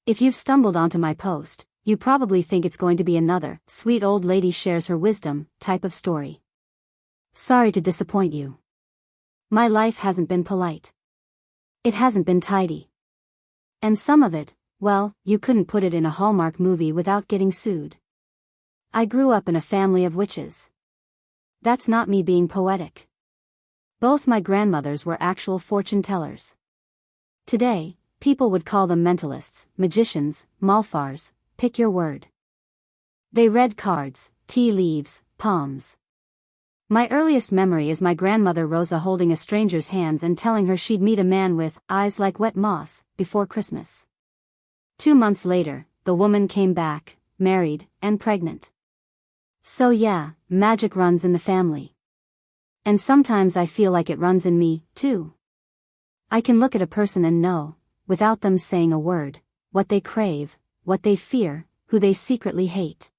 If you've stumbled onto my post, you probably think it's going to be another sweet old lady shares her wisdom type of story. Sorry to disappoint you. My life hasn't been polite. It hasn't been tidy. And some of it, well, you couldn't put it in a Hallmark movie without getting sued. I grew up in a family of witches. That's not me being poetic. Both my grandmothers were actual fortune tellers. Today, people would call them mentalists, magicians, malfars, pick your word. They read cards, tea leaves, palms. My earliest memory is my grandmother Rosa holding a stranger's hands and telling her she'd meet a man with eyes like wet moss before Christmas. 2 months later, the woman came back, married, and pregnant. So yeah, magic runs in the family. And sometimes I feel like it runs in me, too. I can look at a person and know, without them saying a word, what they crave, what they fear, who they secretly hate.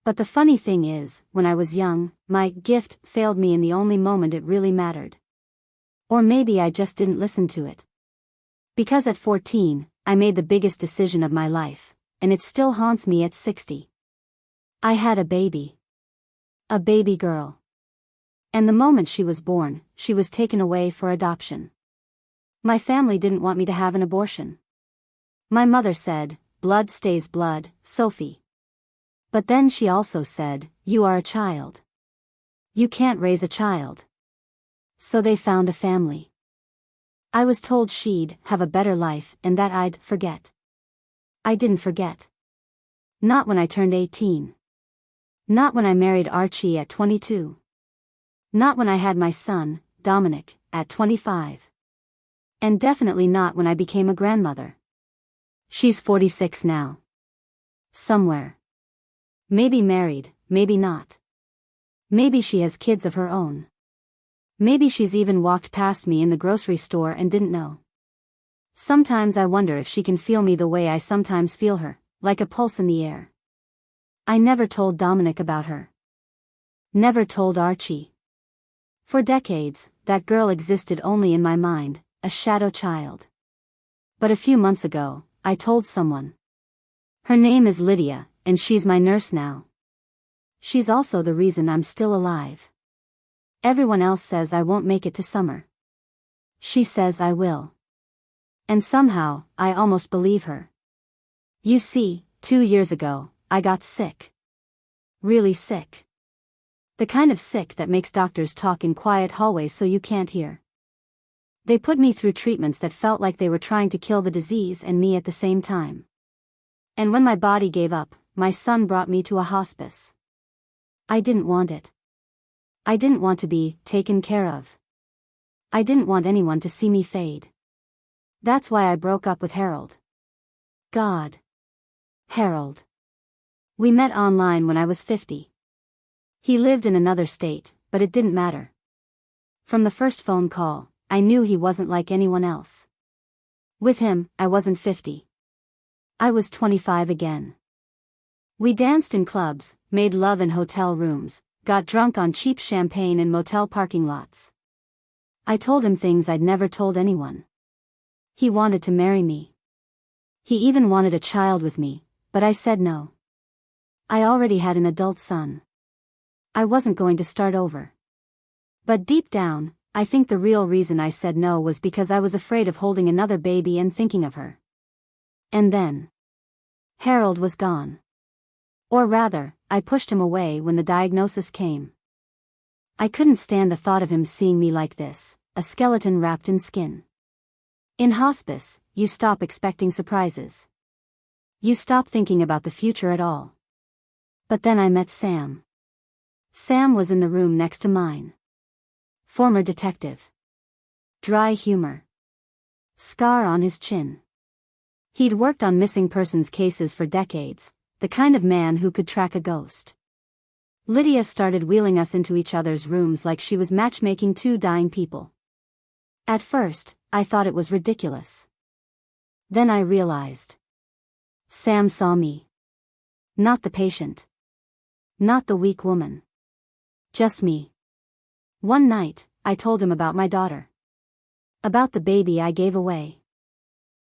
But the funny thing is, when I was young, my gift failed me in the only moment it really mattered. Or maybe I just didn't listen to it. Because at 14, I made the biggest decision of my life, and it still haunts me at 60. I had a baby. A baby girl. And the moment she was born, she was taken away for adoption. My family didn't want me to have an abortion. My mother said, "Blood stays blood, Sophie." But then she also said, "You are a child. You can't raise a child." So they found a family. I was told she'd have a better life and that I'd forget. I didn't forget. Not when I turned 18. Not when I married Archie at 22. Not when I had my son, Dominic, at 25. And definitely not when I became a grandmother. She's 46 now. Somewhere. Maybe married, maybe not. Maybe she has kids of her own. Maybe she's even walked past me in the grocery store and didn't know. Sometimes I wonder if she can feel me the way I sometimes feel her, like a pulse in the air. I never told Dominic about her. Never told Archie. For decades, that girl existed only in my mind, a shadow child. But a few months ago, I told someone. Her name is Lydia, and she's my nurse now. She's also the reason I'm still alive. Everyone else says I won't make it to summer. She says I will. And somehow, I almost believe her. You see, 2 years ago, I got sick. Really sick. The kind of sick that makes doctors talk in quiet hallways so you can't hear. They put me through treatments that felt like they were trying to kill the disease and me at the same time. And when my body gave up, my son brought me to a hospice. I didn't want it. I didn't want to be taken care of. I didn't want anyone to see me fade. That's why I broke up with Harold. God. Harold. We met online when I was 50. He lived in another state, but it didn't matter. From the first phone call, I knew he wasn't like anyone else. With him, I wasn't 50. I was 25 again. We danced in clubs, made love in hotel rooms, got drunk on cheap champagne in motel parking lots. I told him things I'd never told anyone. He wanted to marry me. He even wanted a child with me, but I said no. I already had an adult son. I wasn't going to start over. But deep down, I think the real reason I said no was because I was afraid of holding another baby and thinking of her. And then Harold was gone. Or rather, I pushed him away when the diagnosis came. I couldn't stand the thought of him seeing me like this, a skeleton wrapped in skin. In hospice, you stop expecting surprises. You stop thinking about the future at all. But then I met Sam. Sam was in the room next to mine. Former detective. Dry humor. Scar on his chin. He'd worked on missing persons cases for decades, the kind of man who could track a ghost. Lydia started wheeling us into each other's rooms like she was matchmaking two dying people. At first, I thought it was ridiculous. Then I realized. Sam saw me. Not the patient. Not the weak woman. Just me. One night, I told him about my daughter. About the baby I gave away.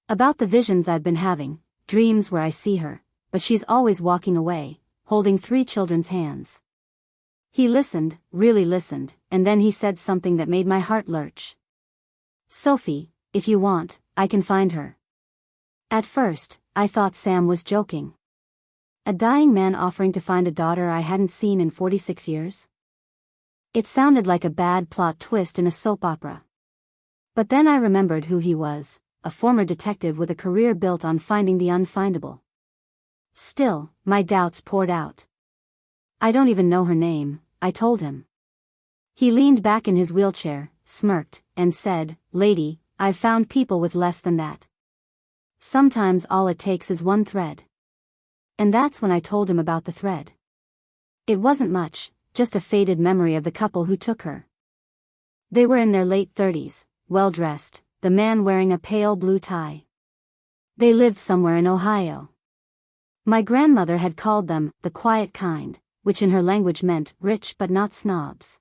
About the visions I'd been having, dreams where I see her, but she's always walking away, holding 3 children's hands. He listened, really listened, and then he said something that made my heart lurch. Sophie, if you want, I can find her. At first, I thought Sam was joking. A dying man offering to find a daughter I hadn't seen in 46 years? It sounded like a bad plot twist in a soap opera. But then I remembered who he was, a former detective with a career built on finding the unfindable. Still, my doubts poured out. I don't even know her name, I told him. He leaned back in his wheelchair, smirked, and said, "Lady, I've found people with less than that. Sometimes all it takes is one thread." And that's when I told him about the thread. It wasn't much, just a faded memory of the couple who took her. They were in their late 30s, well-dressed, the man wearing a pale blue tie. They lived somewhere in Ohio. My grandmother had called them the quiet kind, which in her language meant rich but not snobs.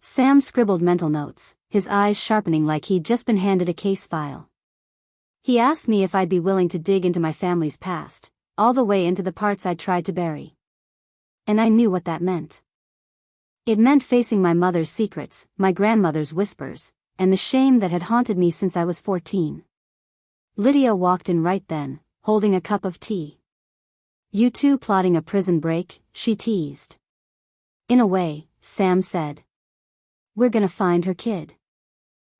Sam scribbled mental notes, his eyes sharpening like he'd just been handed a case file. He asked me if I'd be willing to dig into my family's past, all the way into the parts I'd tried to bury. And I knew what that meant. It meant facing my mother's secrets, my grandmother's whispers, and the shame that had haunted me since I was 14. Lydia walked in right then, holding a cup of tea. "You two plotting a prison break?" she teased. "In a way," Sam said. "We're gonna find her kid."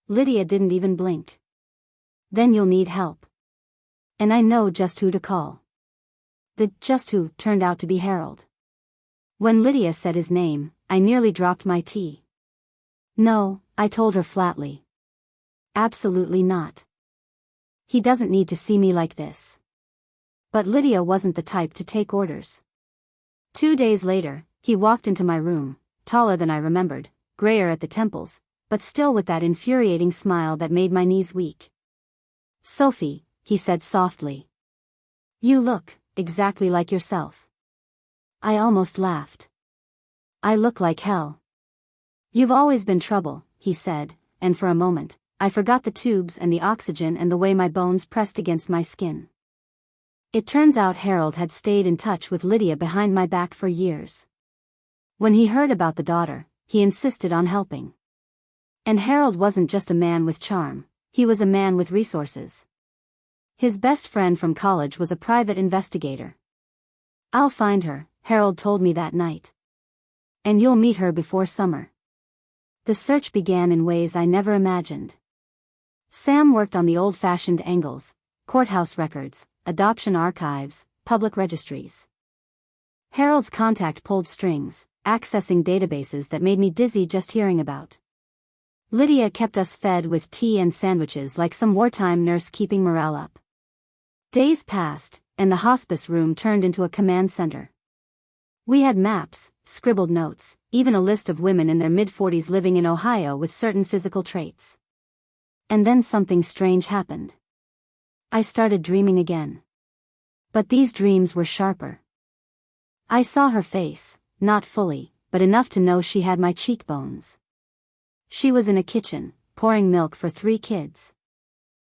Lydia didn't even blink. "Then you'll need help. And I know just who to call." The just who turned out to be Harold. When Lydia said his name, I nearly dropped my tea. "No," I told her flatly. "Absolutely not. He doesn't need to see me like this." But Lydia wasn't the type to take orders. 2 days later, he walked into my room, taller than I remembered, grayer at the temples, but still with that infuriating smile that made my knees weak. "Sophie," he said softly. "You look exactly like yourself." I almost laughed. "I look like hell." "You've always been trouble," he said, and for a moment, I forgot the tubes and the oxygen and the way my bones pressed against my skin. It turns out Harold had stayed in touch with Lydia behind my back for years. When he heard about the daughter, he insisted on helping. And Harold wasn't just a man with charm, he was a man with resources. His best friend from college was a private investigator. "I'll find her," Harold told me that night. "And you'll meet her before summer." The search began in ways I never imagined. Sam worked on the old-fashioned angles, courthouse records, adoption archives, public registries. Harold's contact pulled strings, accessing databases that made me dizzy just hearing about. Lydia kept us fed with tea and sandwiches like some wartime nurse keeping morale up. Days passed, and the hospice room turned into a command center. We had maps, scribbled notes, even a list of women in their mid-40s living in Ohio with certain physical traits. And then something strange happened. I started dreaming again. But these dreams were sharper. I saw her face, not fully, but enough to know she had my cheekbones. She was in a kitchen, pouring milk for 3 kids.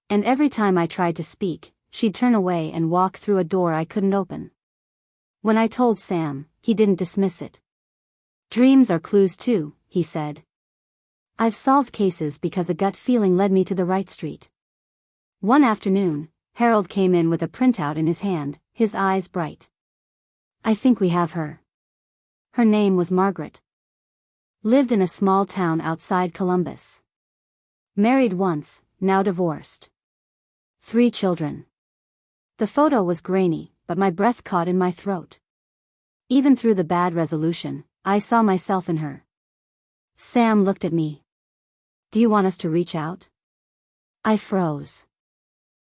And every time I tried to speak, she'd turn away and walk through a door I couldn't open. When I told Sam, he didn't dismiss it. "Dreams are clues too," he said. "I've solved cases because a gut feeling led me to the right street." One afternoon, Harold came in with a printout in his hand, his eyes bright. "I think we have her." Her name was Margaret. Lived in a small town outside Columbus. Married once, now divorced. 3 children. The photo was grainy, but my breath caught in my throat. Even through the bad resolution, I saw myself in her. Sam looked at me. "Do you want us to reach out?" I froze.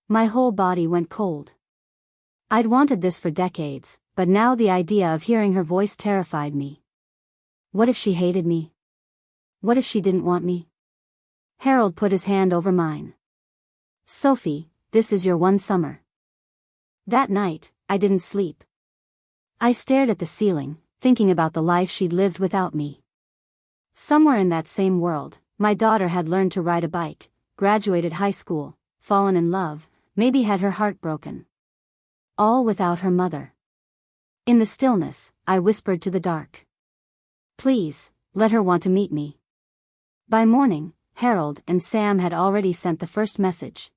My whole body went cold. I'd wanted this for decades, but now the idea of hearing her voice terrified me. What if she hated me? What if she didn't want me? Harold put his hand over mine. "Sophie, this is your one summer." That night, I didn't sleep. I stared at the ceiling, thinking about the life she'd lived without me. Somewhere in that same world, my daughter had learned to ride a bike, graduated high school, fallen in love, maybe had her heart broken. All without her mother. In the stillness, I whispered to the dark. Please, let her want to meet me. By morning, Harold and Sam had already sent the first message.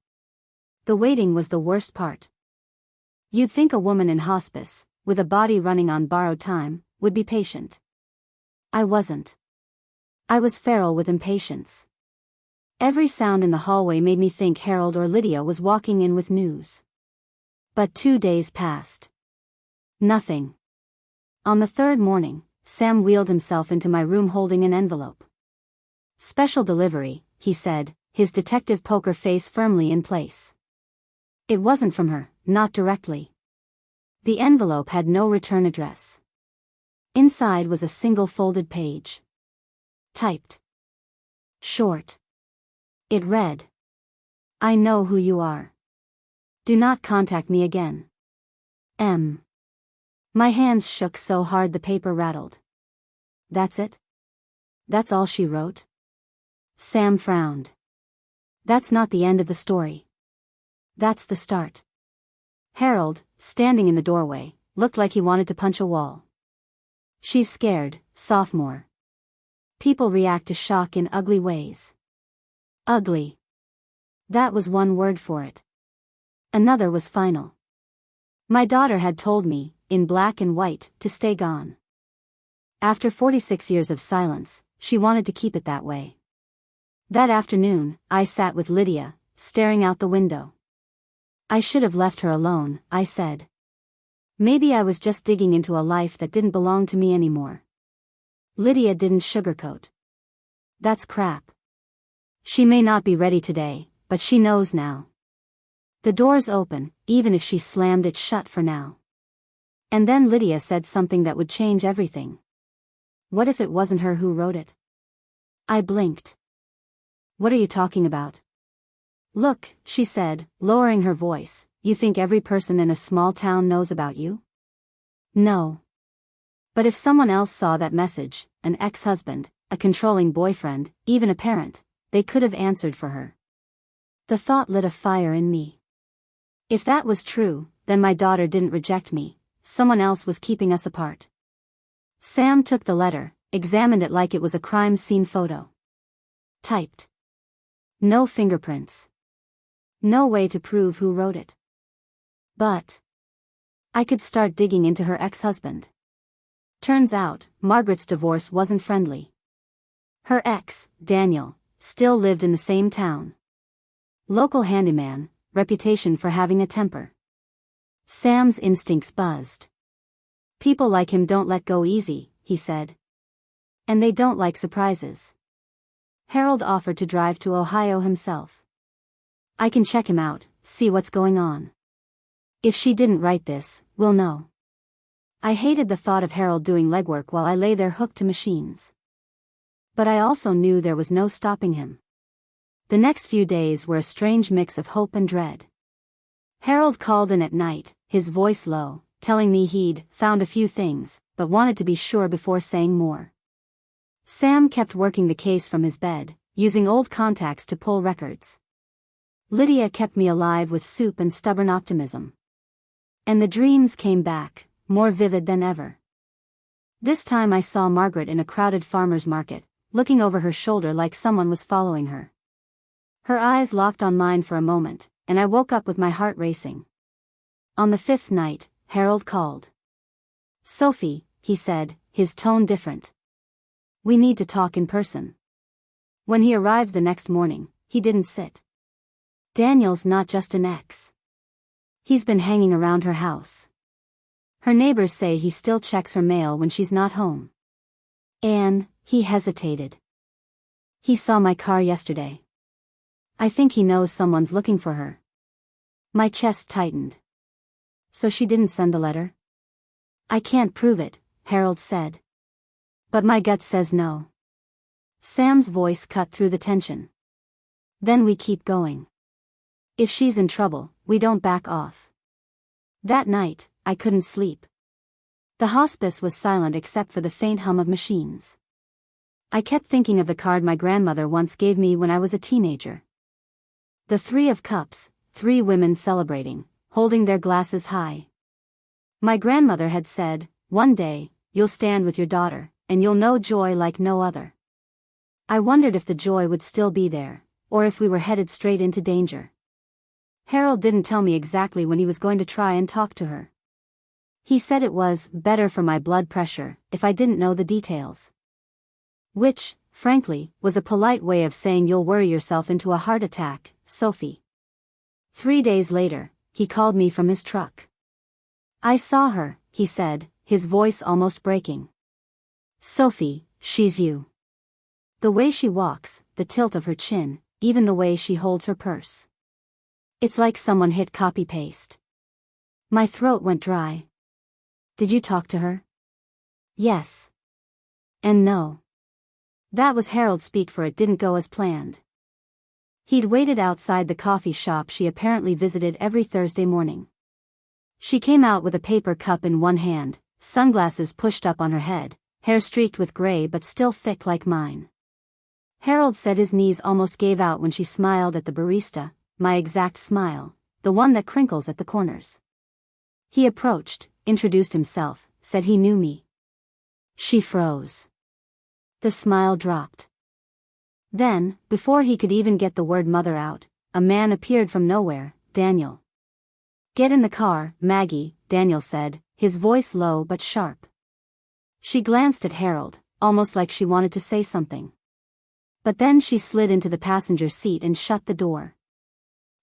The waiting was the worst part. You'd think a woman in hospice, with a body running on borrowed time, would be patient. I wasn't. I was feral with impatience. Every sound in the hallway made me think Harold or Lydia was walking in with news. But 2 days passed. Nothing. On the third morning, Sam wheeled himself into my room holding an envelope. Special delivery, he said, his detective poker face firmly in place. It wasn't from her, not directly. The envelope had no return address. Inside was a single folded page. Typed. Short. It read. I know who you are. Do not contact me again. M. My hands shook so hard the paper rattled. That's it? That's all she wrote? Sam frowned. That's not the end of the story. That's the start. Harold, standing in the doorway, looked like he wanted to punch a wall. She's scared, sophomore. People react to shock in ugly ways. Ugly. That was one word for it. Another was final. My daughter had told me, in black and white, to stay gone. After 46 years of silence, she wanted to keep it that way. That afternoon, I sat with Lydia, staring out the window. I should have left her alone, I said. Maybe I was just digging into a life that didn't belong to me anymore. Lydia didn't sugarcoat. That's crap. She may not be ready today, but she knows now. The door's open, even if she slammed it shut for now. And then Lydia said something that would change everything. What if it wasn't her who wrote it? I blinked. What are you talking about? Look, she said, lowering her voice, you think every person in a small town knows about you? No. But if someone else saw that message, an ex-husband, a controlling boyfriend, even a parent, they could have answered for her. The thought lit a fire in me. If that was true, then my daughter didn't reject me, someone else was keeping us apart. Sam took the letter, examined it like it was a crime scene photo. Typed. No fingerprints. No way to prove who wrote it. But I could start digging into her ex-husband. Turns out, Margaret's divorce wasn't friendly. Her ex, Daniel, still lived in the same town. Local handyman, reputation for having a temper. Sam's instincts buzzed. People like him don't let go easy, he said. And they don't like surprises. Harold offered to drive to Ohio himself. I can check him out, see what's going on. If she didn't write this, we'll know. I hated the thought of Harold doing legwork while I lay there hooked to machines. But I also knew there was no stopping him. The next few days were a strange mix of hope and dread. Harold called in at night, his voice low, telling me he'd found a few things, but wanted to be sure before saying more. Sam kept working the case from his bed, using old contacts to pull records. Lydia kept me alive with soup and stubborn optimism. And the dreams came back, more vivid than ever. This time I saw Margaret in a crowded farmer's market, looking over her shoulder like someone was following her. Her eyes locked on mine for a moment, and I woke up with my heart racing. On the 5th night, Harold called. Sophie, he said, his tone different. We need to talk in person. When he arrived the next morning, he didn't sit. Daniel's not just an ex. He's been hanging around her house. Her neighbors say he still checks her mail when she's not home. And he hesitated. He saw my car yesterday. I think he knows someone's looking for her. My chest tightened. So she didn't send the letter? I can't prove it, Harold said. But my gut says no. Sam's voice cut through the tension. Then we keep going. If she's in trouble, we don't back off. That night, I couldn't sleep. The hospice was silent except for the faint hum of machines. I kept thinking of the card my grandmother once gave me when I was a teenager. The 3 of Cups, 3 women celebrating, holding their glasses high. My grandmother had said, "One day, you'll stand with your daughter, and you'll know joy like no other." I wondered if the joy would still be there, or if we were headed straight into danger. Harold didn't tell me exactly when he was going to try and talk to her. He said it was better for my blood pressure if I didn't know the details. Which, frankly, was a polite way of saying you'll worry yourself into a heart attack, Sophie. 3 days later, he called me from his truck. "I saw her," he said, his voice almost breaking. "Sophie, she's you. The way she walks, the tilt of her chin, even the way she holds her purse. It's like someone hit copy-paste." My throat went dry. "Did you talk to her?" "Yes. And no." That was Harold's speak for it didn't go as planned. He'd waited outside the coffee shop she apparently visited every Thursday morning. She came out with a paper cup in one hand, sunglasses pushed up on her head, hair streaked with gray but still thick like mine. Harold said his knees almost gave out when she smiled at the barista, my exact smile, the one that crinkles at the corners. He approached, introduced himself, said he knew me. She froze. The smile dropped. Then, before he could even get the word mother out, a man appeared from nowhere, Daniel. "Get in the car, Maggie," Daniel said, his voice low but sharp. She glanced at Harold, almost like she wanted to say something. But then she slid into the passenger seat and shut the door.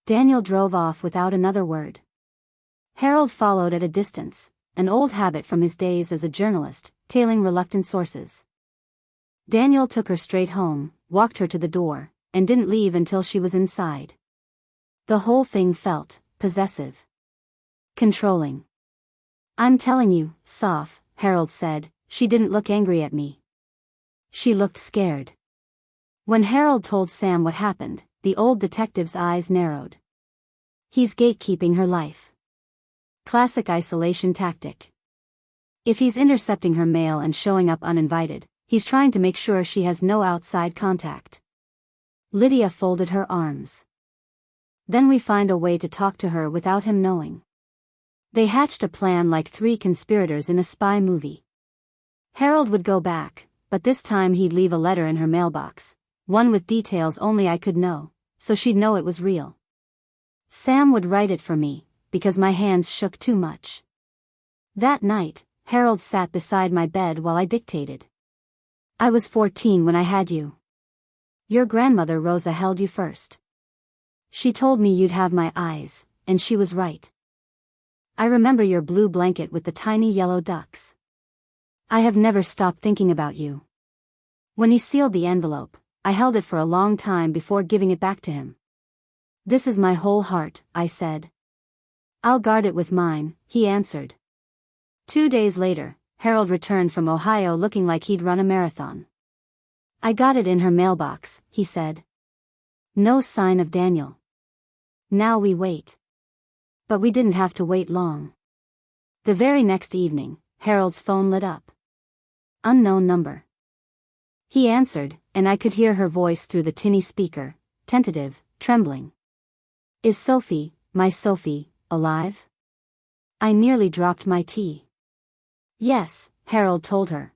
Daniel drove off without another word. Harold followed at a distance, an old habit from his days as a journalist, tailing reluctant sources. Daniel took her straight home, walked her to the door, and didn't leave until she was inside. The whole thing felt possessive. Controlling. "I'm telling you, Soph," Harold said. She didn't look angry at me. She looked scared. When Harold told Sam what happened, the old detective's eyes narrowed. He's gatekeeping her life. Classic isolation tactic. If he's intercepting her mail and showing up uninvited, he's trying to make sure she has no outside contact. Lydia folded her arms. Then we find a way to talk to her without him knowing. They hatched a plan like 3 conspirators in a spy movie. Harold would go back, but this time he'd leave a letter in her mailbox, one with details only I could know, so she'd know it was real. Sam would write it for me, because my hands shook too much. That night, Harold sat beside my bed while I dictated. "I was 14 when I had you. Your grandmother Rosa held you first. She told me you'd have my eyes, and she was right. I remember your blue blanket with the tiny yellow ducks. I have never stopped thinking about you." When he sealed the envelope, I held it for a long time before giving it back to him. "This is my whole heart," I said. "I'll guard it with mine," he answered. 2 days later, Harold returned from Ohio looking like he'd run a marathon. "I got it in her mailbox," he said. No sign of Daniel. Now we wait. But we didn't have to wait long. The very next evening, Harold's phone lit up. Unknown number. He answered, and I could hear her voice through the tinny speaker, tentative, trembling. "Is Sophie, my Sophie, alive?" I nearly dropped my tea. "Yes," Harold told her.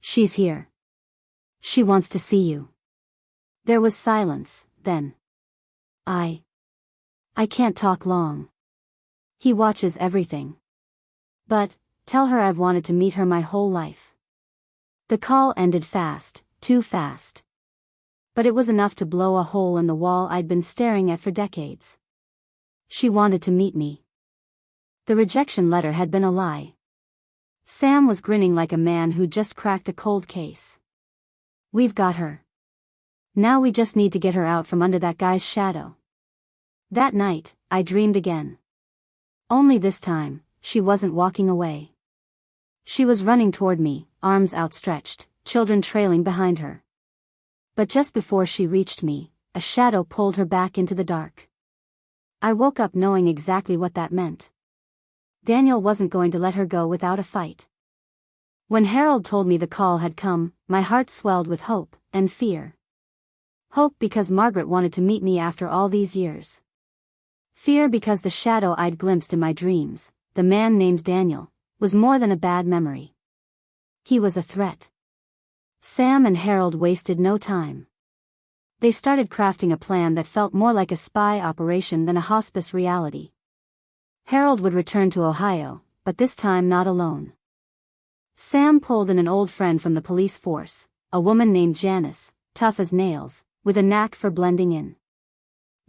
"She's here. She wants to see you." There was silence, then. I can't talk long. He watches everything. But, tell her I've wanted to meet her my whole life. The call ended fast, too fast. But it was enough to blow a hole in the wall I'd been staring at for decades. She wanted to meet me. The rejection letter had been a lie. Sam was grinning like a man who just cracked a cold case. "We've got her. Now we just need to get her out from under that guy's shadow." That night, I dreamed again. Only this time, she wasn't walking away. She was running toward me, arms outstretched, children trailing behind her. But just before she reached me, a shadow pulled her back into the dark. I woke up knowing exactly what that meant. Daniel wasn't going to let her go without a fight. When Harold told me the call had come, my heart swelled with hope and fear. Hope because Margaret wanted to meet me after all these years. Fear because the shadow I'd glimpsed in my dreams, the man named Daniel, was more than a bad memory. He was a threat. Sam and Harold wasted no time. They started crafting a plan that felt more like a spy operation than a hospice reality. Harold would return to Ohio, but this time not alone. Sam pulled in an old friend from the police force, a woman named Janice, tough as nails, with a knack for blending in.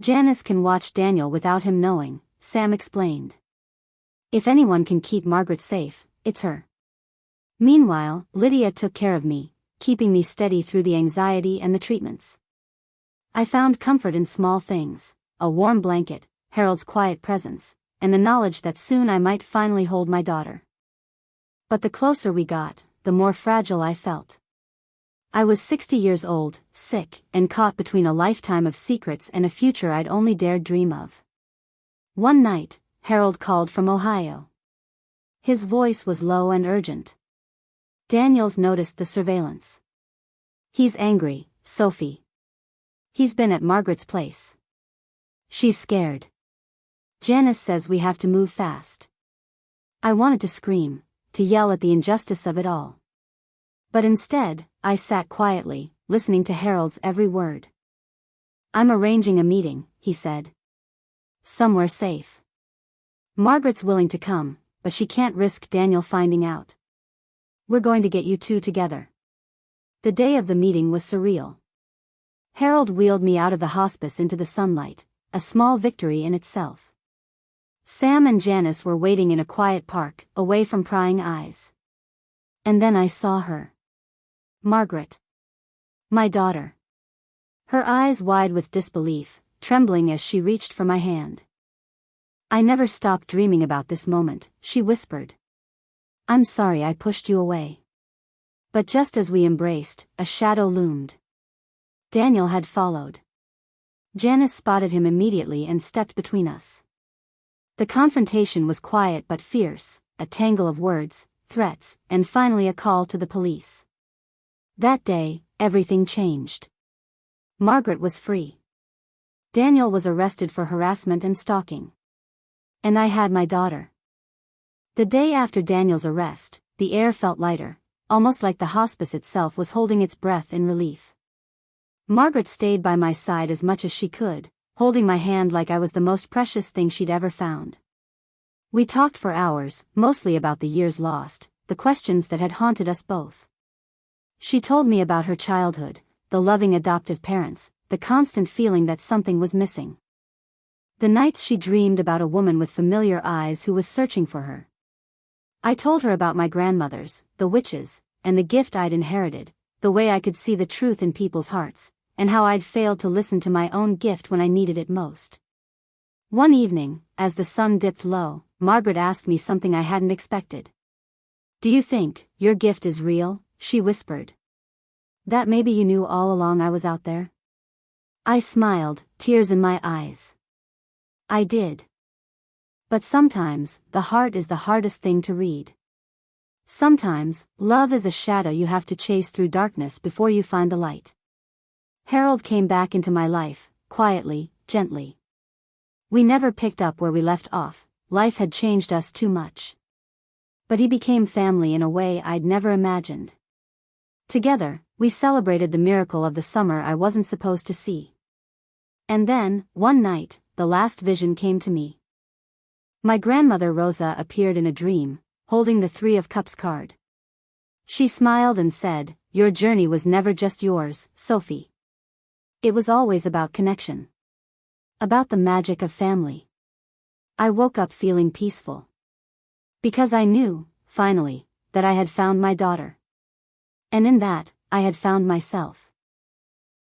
Janice can watch Daniel without him knowing, Sam explained. If anyone can keep Margaret safe, it's her. Meanwhile, Lydia took care of me, keeping me steady through the anxiety and the treatments. I found comfort in small things, a warm blanket, Harold's quiet presence, and the knowledge that soon I might finally hold my daughter. But the closer we got, the more fragile I felt. I was 60 years old, sick, and caught between a lifetime of secrets and a future I'd only dared dream of. One night, Harold called from Ohio. His voice was low and urgent. Daniel's noticed the surveillance. He's angry, Sophie. He's been at Margaret's place. She's scared. Janice says we have to move fast. I wanted to scream, to yell at the injustice of it all. But instead, I sat quietly, listening to Harold's every word. I'm arranging a meeting, he said. Somewhere safe. Margaret's willing to come, but she can't risk Daniel finding out. We're going to get you two together. The day of the meeting was surreal. Harold wheeled me out of the hospice into the sunlight, a small victory in itself. Sam and Janice were waiting in a quiet park, away from prying eyes. And then I saw her. Margaret. My daughter. Her eyes wide with disbelief, trembling as she reached for my hand. I never stopped dreaming about this moment, she whispered. I'm sorry I pushed you away. But just as we embraced, a shadow loomed. Daniel had followed. Janice spotted him immediately and stepped between us. The confrontation was quiet but fierce, a tangle of words, threats, and finally a call to the police. That day, everything changed. Margaret was free. Daniel was arrested for harassment and stalking. And I had my daughter. The day after Daniel's arrest, the air felt lighter, almost like the hospice itself was holding its breath in relief. Margaret stayed by my side as much as she could, holding my hand like I was the most precious thing she'd ever found. We talked for hours, mostly about the years lost, the questions that had haunted us both. She told me about her childhood, the loving adoptive parents, the constant feeling that something was missing. The nights she dreamed about a woman with familiar eyes who was searching for her. I told her about my grandmothers, the witches, and the gift I'd inherited, the way I could see the truth in people's hearts, and how I'd failed to listen to my own gift when I needed it most. One evening, as the sun dipped low, Margaret asked me something I hadn't expected. Do you think your gift is real? She whispered. That maybe you knew all along I was out there? I smiled, tears in my eyes. I did. But sometimes, the heart is the hardest thing to read. Sometimes, love is a shadow you have to chase through darkness before you find the light. Harold came back into my life, quietly, gently. We never picked up where we left off, life had changed us too much. But he became family in a way I'd never imagined. Together, we celebrated the miracle of the summer I wasn't supposed to see. And then, one night, the last vision came to me. My grandmother Rosa appeared in a dream, holding the Three of Cups card. She smiled and said, "Your journey was never just yours, Sophie. It was always about connection. About the magic of family." I woke up feeling peaceful. Because I knew, finally, that I had found my daughter. And in that, I had found myself.